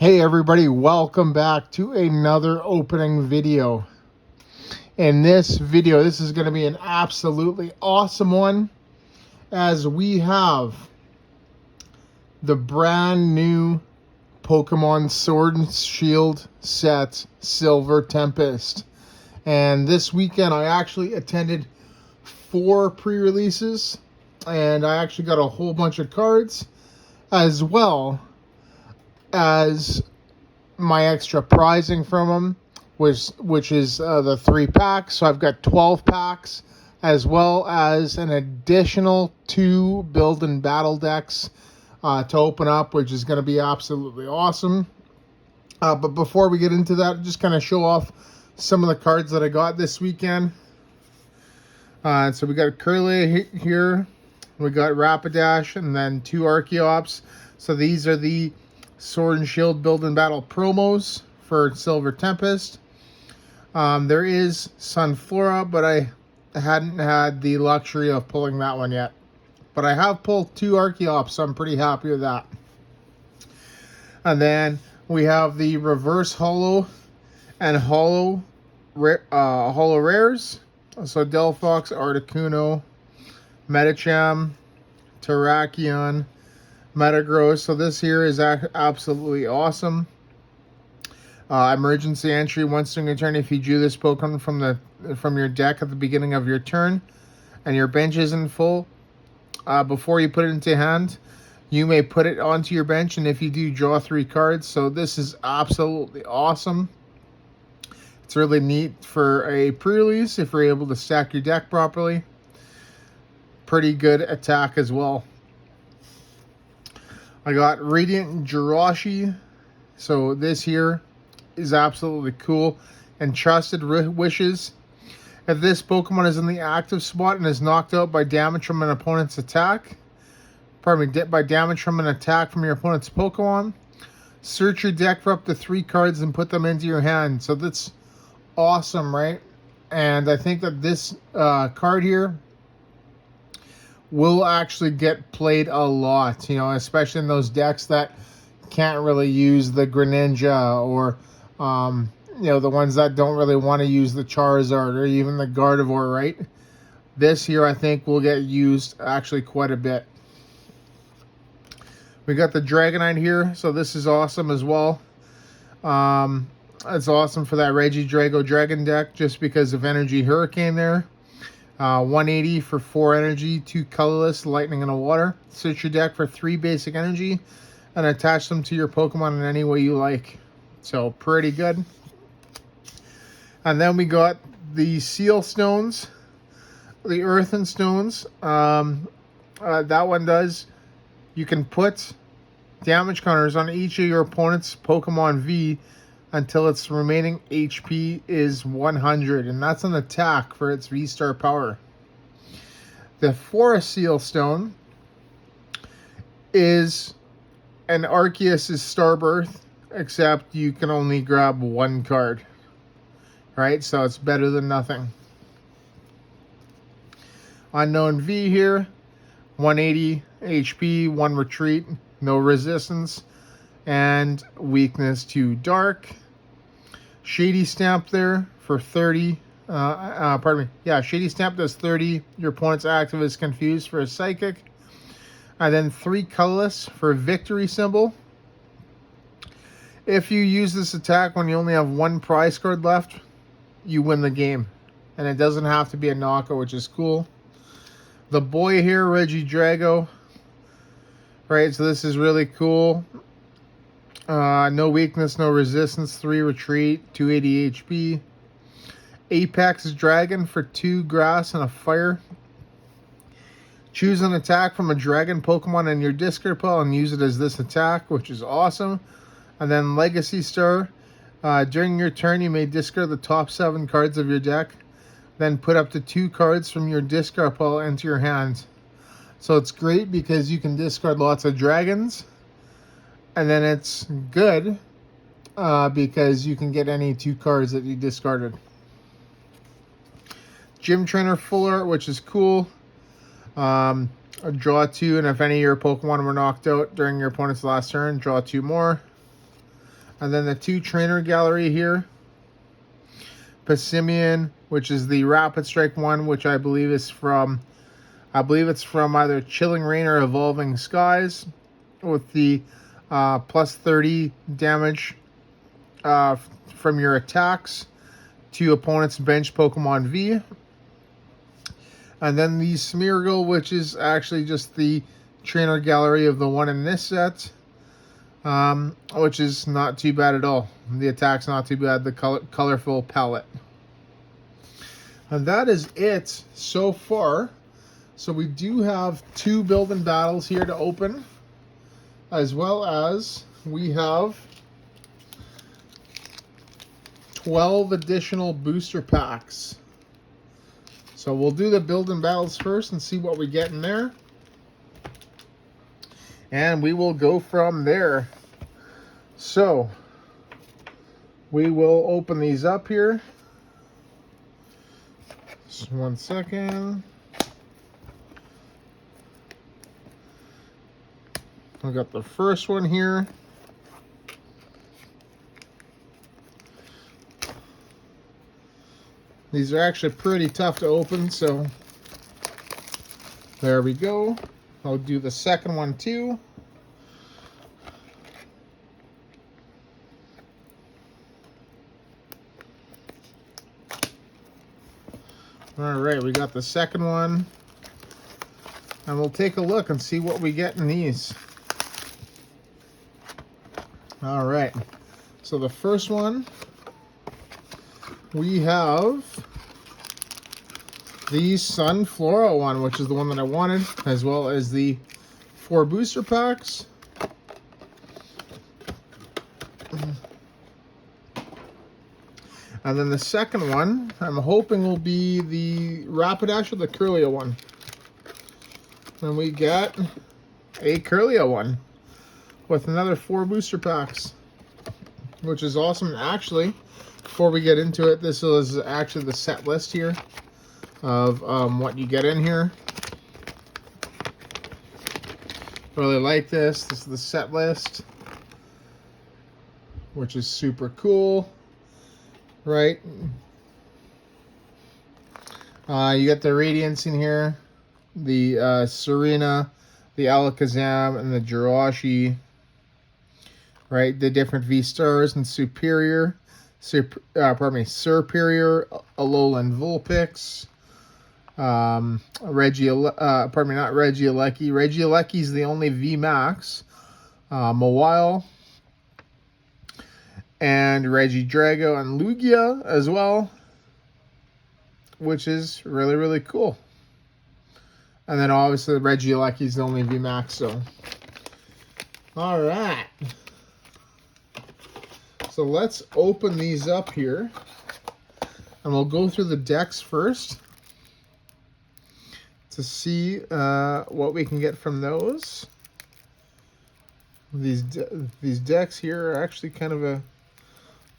Hey everybody, welcome back to another opening video. In this video, this is going to be an absolutely awesome one, as we have the brand new Pokémon Sword and Shield set, Silver Tempest. And this weekend I actually attended 4 pre-releases, and I actually got a whole bunch of cards, as well as my extra prizing from them, which is the 3 packs. So I've got 12 packs, as well as an additional 2 build and battle decks to open up, which is going to be absolutely awesome. But before we get into that, just kind of show off some of the cards that I got this weekend. So we got Curly here, we got Rapidash, and then 2 Archeops. So these are the Sword and Shield Build and Battle promos for Silver Tempest. There is Sunflora, but I hadn't had the luxury of pulling that one yet. But I have pulled 2 Archeops, so I'm pretty happy with that. And then we have the Reverse Holo and Holo Rares. So Delphox, Articuno, Medicham, Terrakion, Metagross. So this here is absolutely awesome. Emergency entry: once during your turn, if you drew this Pokemon from your deck at the beginning of your turn, and your bench isn't full, before you put it into hand, you may put it onto your bench, and if you do, draw 3 cards. So this is absolutely awesome. It's really neat for a pre-release if you're able to stack your deck properly. Pretty good attack as well. I got Radiant Jirachi. So this here is absolutely cool. And Trusted Wishes. If this Pokemon is in the active spot and is knocked out by damage from an opponent's attack, by damage from an attack from your opponent's Pokemon, search your deck for up to 3 cards and put them into your hand. So that's awesome, right? And I think that this card here will actually get played a lot, especially in those decks that can't really use the Greninja, or the ones that don't really want to use the Charizard or even the Gardevoir, right? This here I think will get used actually quite a bit. We got the Dragonite here, so this is awesome as well. It's awesome for that Regidrago Dragon deck just because of Energy Hurricane there. 180 for 4 energy, 2 colorless, lightning, and a water. Search your deck for 3 basic energy and attach them to your Pokemon in any way you like. So pretty good. And then we got the Seal Stones, the Earthen Stones. That one does, you can put damage counters on each of your opponent's Pokemon V until its remaining HP is 100, and that's an attack for its V-Star power. The Forest Seal Stone is an Arceus' Starbirth, except you can only grab 1 card. Right? So it's better than nothing. Unknown V here, 180 HP, 1 retreat, no resistance, and weakness to dark. Shady Stamp there for 30. Shady Stamp does 30. Your opponent's active is confused for a psychic. And then 3 colorless for victory symbol. If you use this attack when you only have 1 prize card left, you win the game. And it doesn't have to be a knockout, which is cool. The boy here, Regidrago. Right, so this is really cool. No weakness, no resistance, 3 retreat, 280 HP. Apex Dragon for 2 grass and a fire. Choose an attack from a dragon Pokemon in your discard pile and use it as this attack, which is awesome. And then Legacy Star. During your turn, you may discard the top 7 cards of your deck. Then put up to 2 cards from your discard pile into your hand. So it's great because you can discard lots of dragons. And then it's good because you can get any 2 cards that you discarded. Gym Trainer Full Art, which is cool. Draw 2, and if any of your Pokemon were knocked out during your opponent's last turn, draw 2 more. And then the 2 trainer gallery here. Passimian, which is the Rapid Strike one, which I believe is from, it's from either Chilling Rain or Evolving Skies, with the plus 30 damage from your attacks to opponent's bench Pokemon V. And then the Smeargle, which is actually just the trainer gallery of the one in this set, which is not too bad at all. The attack's not too bad, the colorful palette. And that is it so far. So we do have 2 build-in battles here to open, as well as we have 12 additional booster packs. So we'll do the build-in battles first and see what we get in there. And we will go from there. So we will open these up here. Just 1 second. I got the first one here. These are actually pretty tough to open, so there we go. I'll do the second one too. All right, we got the second one. And we'll take a look and see what we get in these. All right, so the first one, we have the Sunflora one, which is the one that I wanted, as well as the 4 booster packs. And then the second one, I'm hoping will be the Rapidash or the Kirlia one. And we get a Kirlia one with another 4 booster packs, which is awesome. Actually, before we get into it, this is actually the set list here of what you get in here. Really like this. This is the set list, which is super cool, right? You get the Radiance in here, the Serena, the Alakazam, and the Jirachi, right? The different V-Stars and Superior, Superior, Alolan Vulpix, not Regieleki. Regieleki is the only VMAX. Mawile, and Regidrago and Lugia as well, which is really, really cool. And then obviously Regieleki is the only VMAX, so. All right. So let's open these up here. And we'll go through the decks first to see what we can get from those. These decks here are actually kind of a...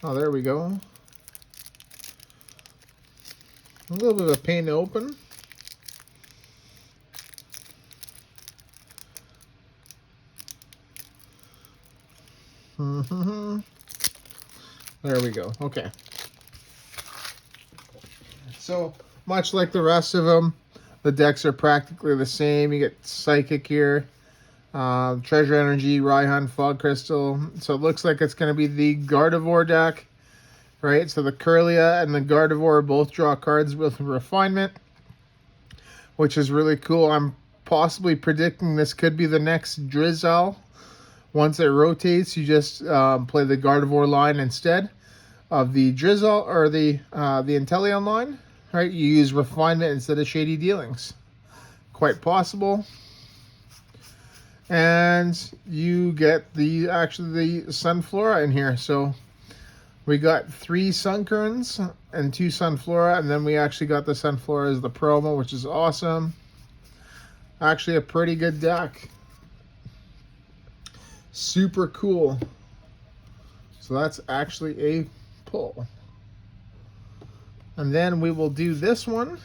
Oh, there we go. A little bit of a pain to open. There we go. Okay. So, much like the rest of them, the decks are practically the same. You get Psychic here, Treasure Energy, Raihan, Fog Crystal. So it looks like it's going to be the Gardevoir deck, right? So the Kirlia and the Gardevoir both draw cards with Refinement, which is really cool. I'm possibly predicting this could be the next Drizzle. Once it rotates, you just play the Gardevoir line instead of the Drizzle or the Inteleon line, right? You use Refinement instead of Shady Dealings. Quite possible. And you get the Sunflora in here. So we got 3 Sunkerns and 2 Sunflora, and then we actually got the Sunflora as the promo, which is awesome. Actually a pretty good deck. Super cool. So that's actually a pull. And then we will do this one.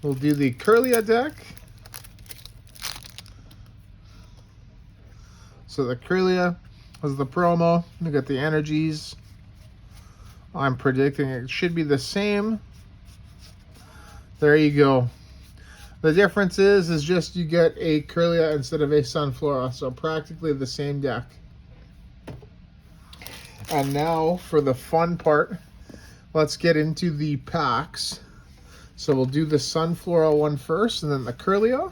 We'll do the Kirlia deck. So the Kirlia is the promo. We got the energies. I'm predicting it should be the same. There you go. The difference is just you get a Kirlia instead of a Sunflora, so practically the same deck. And now for the fun part, let's get into the packs. So we'll do the Sunflora one first, and then the Kirlia.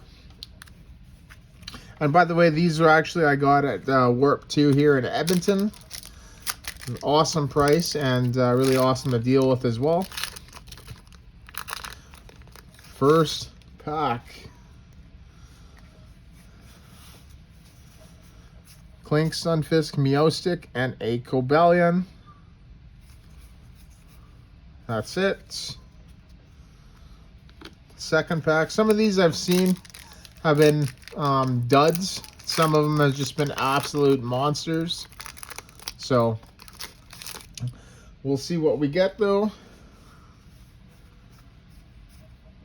And by the way, these are actually I got at Warp 2 here in Edmonton. An awesome price and really awesome to deal with as well. First pack. Clink, Stunfisk, Meowstic, and a Cobalion. That's it. Second pack. Some of these I've seen have been duds. Some of them have just been absolute monsters. So we'll see what we get though.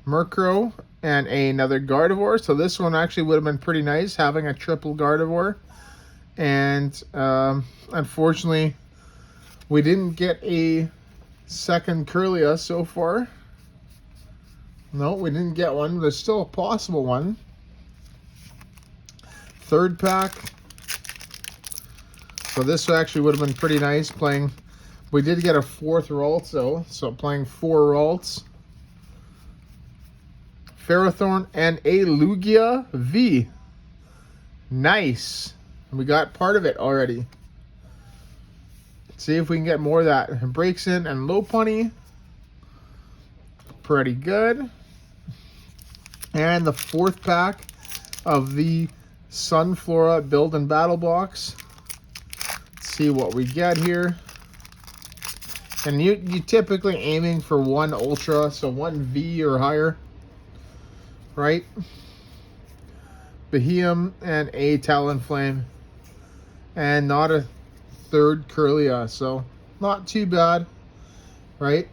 Murkrow and another Gardevoir. So this one actually would have been pretty nice, having a triple Gardevoir. And unfortunately, we didn't get a second Kirlia so far. No, we didn't get one. There's still a possible one. Third pack. So this actually would have been pretty nice playing. We did get a fourth Ralts though, so playing 4 Ralts. Ferrothorn and a Lugia V. Nice. We got part of it already. Let's see if we can get more of that. Breaks in and Lopunny. Pretty good. And the fourth pack of the Sunflora Build and Battle Box. Let's see what we get here. And you typically aiming for 1 Ultra, so 1 V or higher. Right? Beheeyem and a Talonflame. And not a third Kirlia, so not too bad, right?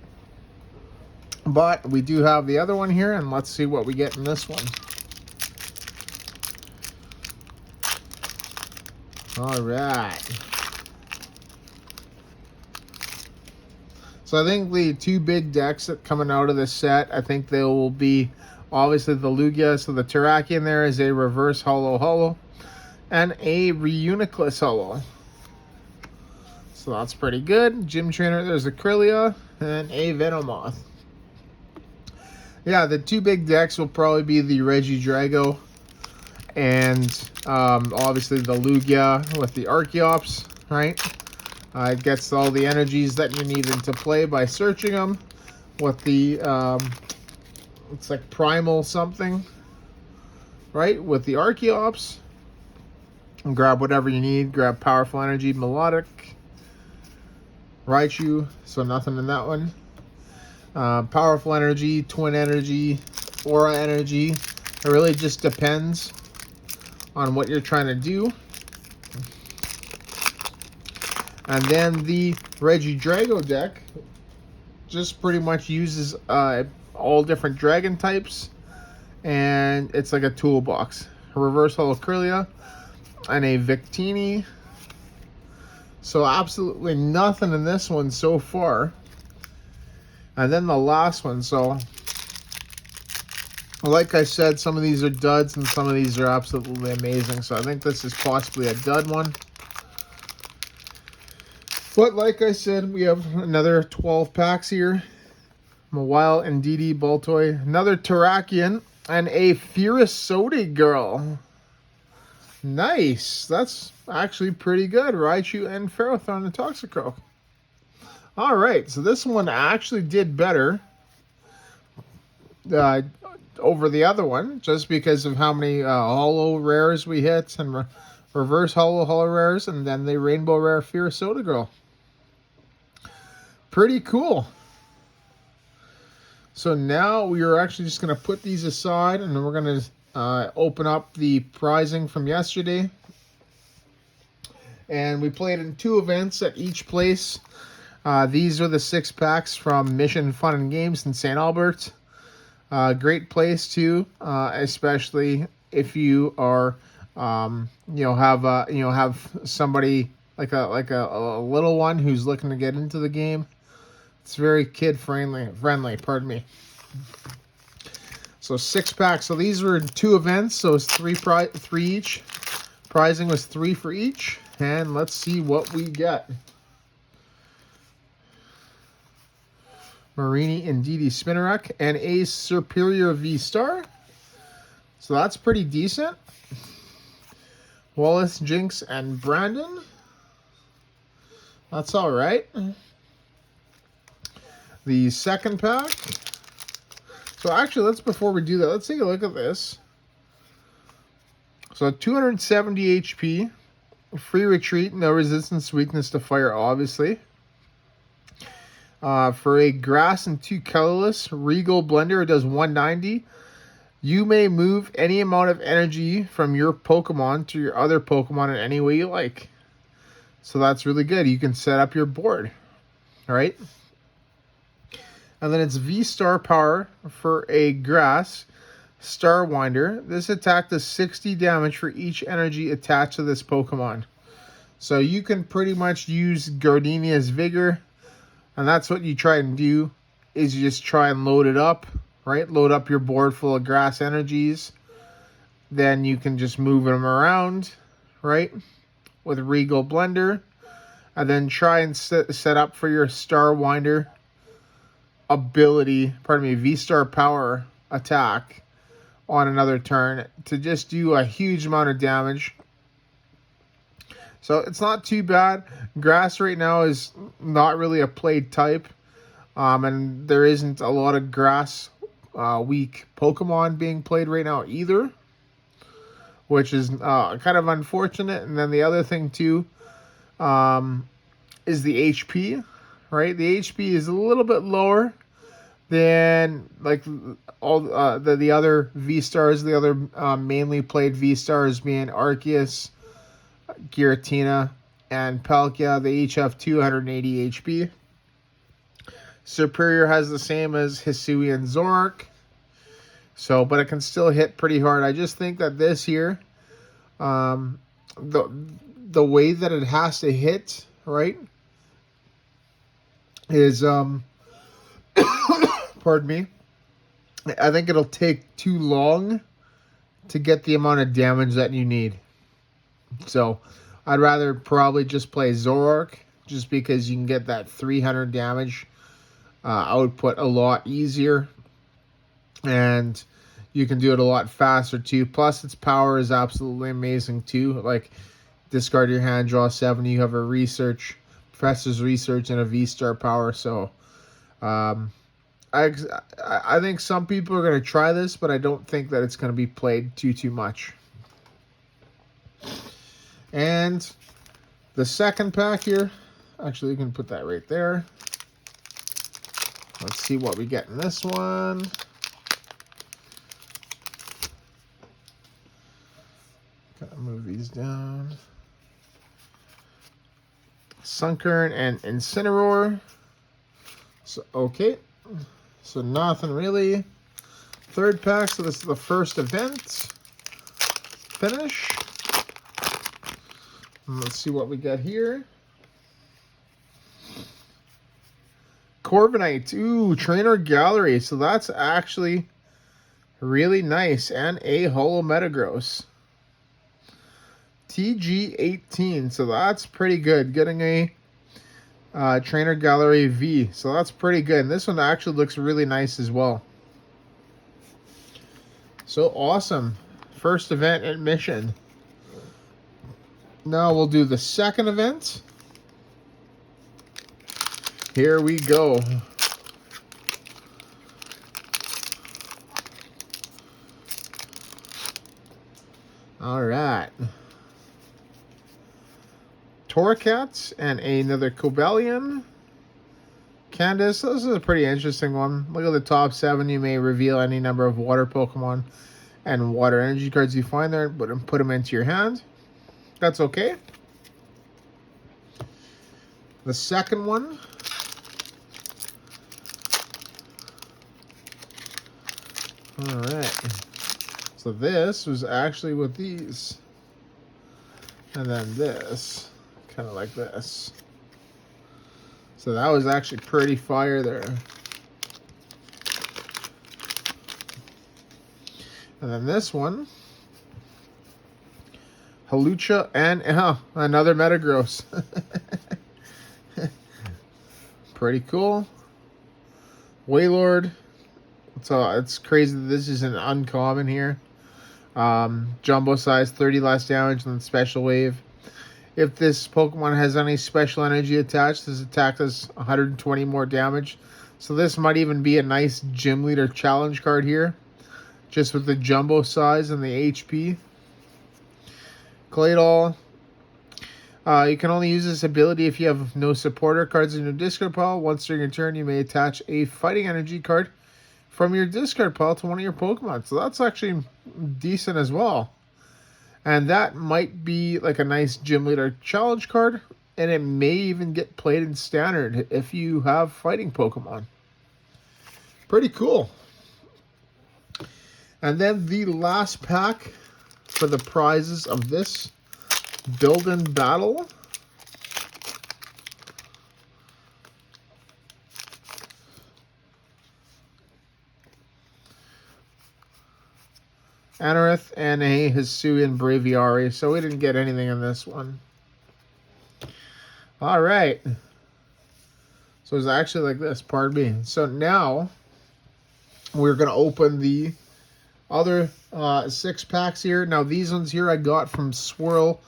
But we do have the other one here, and let's see what we get in this one. All right. So I think the 2 big decks that coming out of this set, I think they will be obviously the Lugia. So the Terrakion there is a reverse holo and a Reuniclus holo. So that's pretty good. Gym Trainer, there's a Kirlia and a Venomoth. Yeah, the 2 big decks will probably be the Regidrago and obviously the Lugia with the Archeops, right? It gets all the energies that you need into play by searching them with the, it's like Primal something, right? With the Archeops. And grab whatever you need. Grab Powerful Energy, Melodic, Raichu, so nothing in that one. Powerful Energy, Twin Energy, Aura Energy. It really just depends on what you're trying to do. And then the Regidrago deck just pretty much uses all different dragon types. And it's like a toolbox. A Reverse Holo Kirlia and a Victini. So absolutely nothing in this one so far. And then the last one. So like I said, some of these are duds and some of these are absolutely amazing. So I think this is possibly a dud one. But like I said, we have another 12 packs here. Mawile, Indeedee, Baltoy, another Terrakion, and a Furisode girl. Nice. That's actually pretty good. Raichu and Ferrothorn and Toxicroak. Alright, so this one actually did better over the other one, just because of how many holo rares we hit, and reverse holo rares, and then the rainbow rare Furisode girl. Pretty cool. So now we are actually just going to put these aside, and then we're going to open up the prizing from yesterday. And we played in 2 events at each place. These are the 6 packs from Mission Fun and Games in St. Albert. Great place too, especially if you are have somebody like a little one who's looking to get into the game. It's very kid friendly. Pardon me. So 6-pack. So these were 2 events. So it's 3 each. Prizing was 3 for each. And let's see what we get. Marini and Didi Spinarak and a Superior V-Star. So that's pretty decent. Wallace, Jinx, and Brandon. That's all right. The second pack. So actually, before we do that, let's take a look at this. So 270 HP, free retreat, no resistance, weakness to fire, obviously. For a grass and 2 colorless, Regal Blender, it does 190. You may move any amount of energy from your Pokemon to your other Pokemon in any way you like. So that's really good. You can set up your board. All right. And then it's V-Star Power for a grass Starwinder. This attack does 60 damage for each energy attached to this Pokemon. So you can pretty much use Gardenia's Vigor, and that's what you try and do, is you just try and load it up, right? Load up your board full of grass energies. Then you can just move them around, right? With Regal Blender. And then try and set up for your Starwinder ability, V-Star Power attack on another turn to just do a huge amount of damage. So it's not too bad. Grass right now is not really a played type, and there isn't a lot of grass weak Pokemon being played right now either, which is kind of unfortunate. And then the other thing too is the HP. Right, the HP is a little bit lower than like all the other V-Stars, the other mainly played V-Stars being Arceus, Giratina, and Palkia. They each have 280 HP. Superior has the same as Hisui and Zoroark. So, but it can still hit pretty hard. I just think that this here, the way that it has to hit, right, is pardon me, I think it'll take too long to get the amount of damage that you need. So I'd rather probably just play Zoroark, just because you can get that 300 damage output a lot easier, and you can do it a lot faster too. Plus its power is absolutely amazing too. Like, discard your hand, draw 7, you have a Professor's Research and a V-Star Power. So I think some people are going to try this, but I don't think that it's going to be played too much. And the second pack here, actually you can put that right there. Let's see what we get in this one. Gotta move these down. Sunkern and Incineroar. So, okay. So nothing really. Third pack, so this is the first event. Finish. And let's see what we got here. Corviknight. Ooh, Trainer Gallery. So that's actually really nice. And a Holo Metagross. TG18. So that's pretty good. Getting a Trainer Gallery V. So that's pretty good. And this one actually looks really nice as well. So awesome. First event admission. Now we'll do the second event. Here we go. All right. Torcats and another Cobalion. Candace, this is a pretty interesting one. Look at the top 7. You may reveal any number of water Pokemon and water energy cards you find there, but put them into your hand. That's okay. The second one. All right. So this was actually with these. And then this, kind of like this. So that was actually pretty fire there. And then this one, Halucha and another Metagross. Pretty cool. Wailord. So it's crazy that this is an uncommon here. Jumbo size, 30 less damage than special wave. If this Pokemon has any special energy attached, this attack does 120 more damage. So this might even be a nice gym leader challenge card here, just with the jumbo size and the HP. Claydol. You can only use this ability if you have no supporter cards in your discard pile. Once during your turn, you may attach a fighting energy card from your discard pile to one of your Pokemon. So that's actually decent as well. And that might be like a nice gym leader challenge card. And it may even get played in standard if you have fighting Pokemon. Pretty cool. And then the last pack for the prizes of this build and battle. Anorith and a Hisuian Braviary. So we didn't get anything in this one. All right. So it's actually like this, pardon me. So now we're going to open the other 6 packs here. Now these ones here I got from Swirl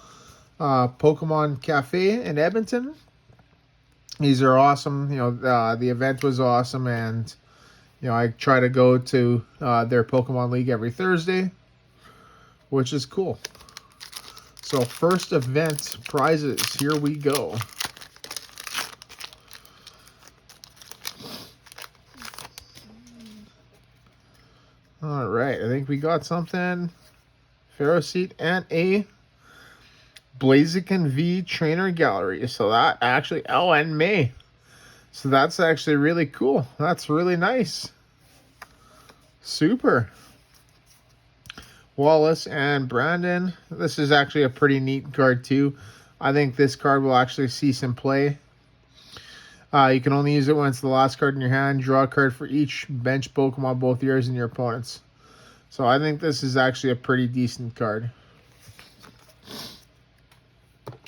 Pokemon Cafe in Edmonton. These are awesome. You know, the event was awesome, and you know, I try to go to their Pokemon League every Thursday, which is cool. So first event prizes, here we go. All right, I think we got something. Ferroseat and a Blaziken V Trainer Gallery. So that actually, oh, and May. So that's actually really cool. That's really nice. Super. Wallace and Brandon. This is actually a pretty neat card too. I think this card will actually see some play. You can only use it when it's the last card in your hand. Draw a card for each bench Pokemon, both yours and your opponent's. So I think this is actually a pretty decent card.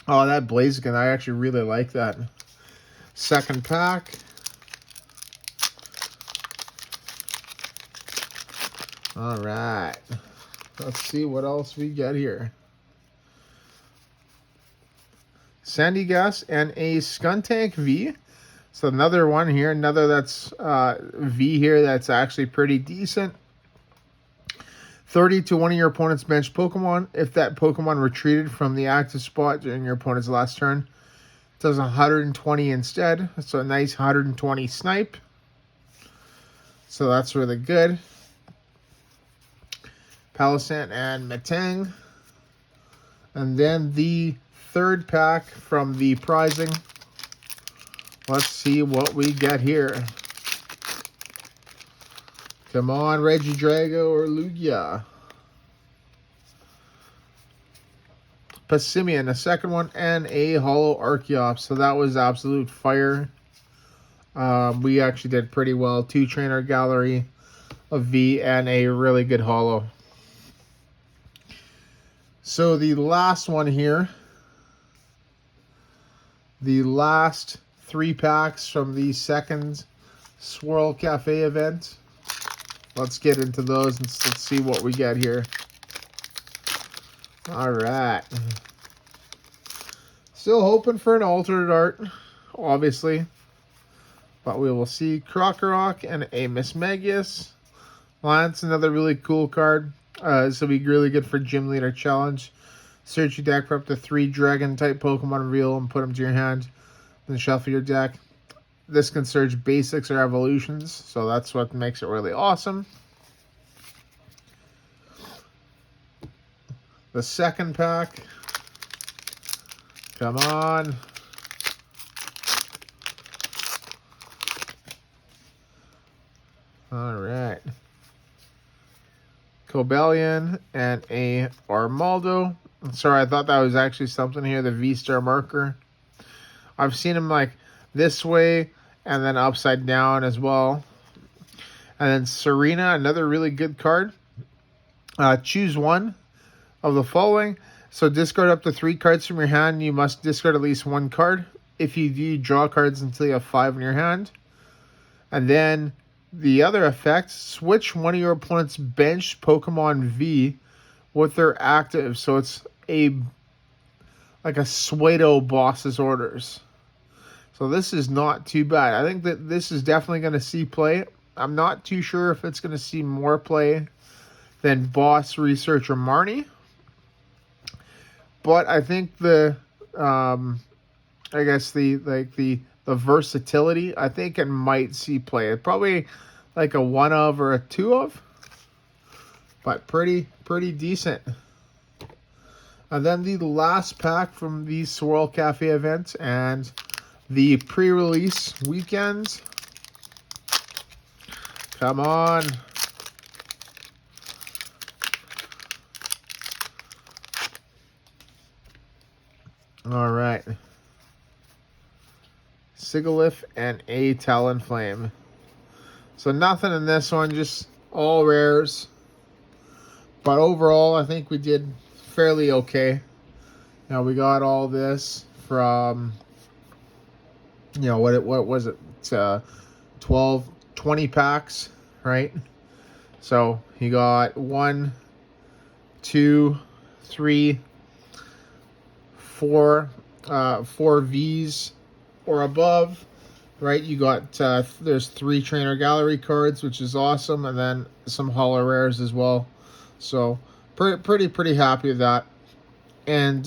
Oh, that Blaziken, I actually really like that. Second pack. All right. Let's see what else we get here. Sandygast and a Skuntank V. So another one here. Another that's V here that's actually pretty decent. 30 to one of your opponent's bench Pokemon. If that Pokemon retreated from the active spot during your opponent's last turn, it does 120 instead. So a nice 120 snipe. So that's really good. Palossand and Metang. And then the third pack from the prizing. Let's see what we get here. Come on, Regidrago or Lugia. Passimian, a second one, and a Holo Archeops. So that was absolute fire. We actually did pretty well. 2 Trainer Gallery, a V, and a really good Holo. So the last one here. The last 3 packs from the second Swirl Cafe event. Let's get into those and let's see what we get here. All right. Still hoping for an alternate art, obviously. But we will see. Krokorok and a Mismagius. Lance, another really cool card. This will be really good for Gym Leader Challenge. Search your deck for up to 3 Dragon-type Pokemon reveal and put them to your hand. Then shuffle your deck. This can search basics or evolutions, so that's what makes it really awesome. The second pack. Come on. All right. Cobalion and a Armaldo. Sorry, I thought that was actually something here, the V-Star marker. I've seen them like this way and then upside down as well. And then Serena, another really good card. Choose one of the following. So discard up to 3 cards from your hand. You must discard at least 1 card. If you do, draw cards until you have 5 in your hand. And then the other effect, switch one of your opponent's bench Pokemon V with their active. So it's like a Suedo boss's orders. So this is not too bad. I think that this is definitely going to see play. I'm not too sure if it's going to see more play than Boss Researcher Marnie. But I think the versatility, I think it might see play. It's probably like a 1 of or a 2 of. But pretty decent. And then the last pack from the Swirl Cafe event and the pre-release weekend. Come on. All right. Sigilyph and a Talonflame. So nothing in this one, just all rares. But overall, I think we did fairly okay. Now we got all this from, what was it? 20 packs, right? So you got 1, 2, 3, 4 Vs or above, right? You got there's 3 trainer gallery cards, which is awesome, and then some holo rares as well. So pretty happy with that. And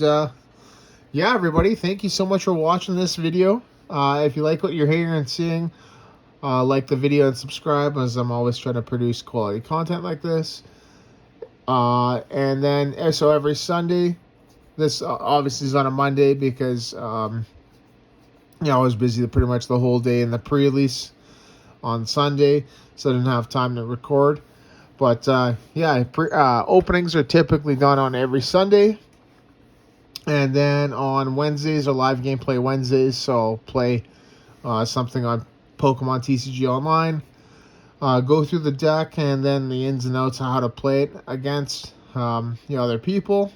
yeah, everybody, thank you so much for watching this video. If you like what you're hearing and seeing, like the video and subscribe, as I'm always trying to produce quality content like this. And then so every Sunday, this obviously is on a Monday because I was busy pretty much the whole day in the pre-release on Sunday, so I didn't have time to record. But yeah, openings are typically done on every Sunday. And then on Wednesdays are live gameplay Wednesdays, so I'll play something on Pokemon TCG Online. Go through the deck and then the ins and outs of how to play it against other people.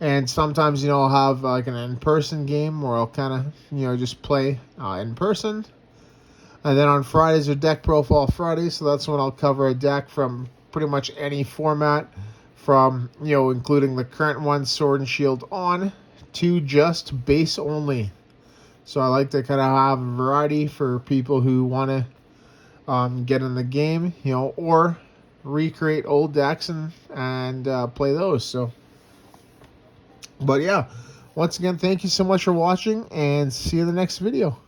And sometimes, I'll have like an in-person game where I'll kind of, just play in person. And then on Fridays are Deck Profile Fridays, so that's when I'll cover a deck from pretty much any format, from, including the current one, Sword and Shield on, to just base only. So I like to kind of have a variety for people who want to get in the game, or recreate old decks and play those. So. But yeah, once again, thank you so much for watching, and see you in the next video.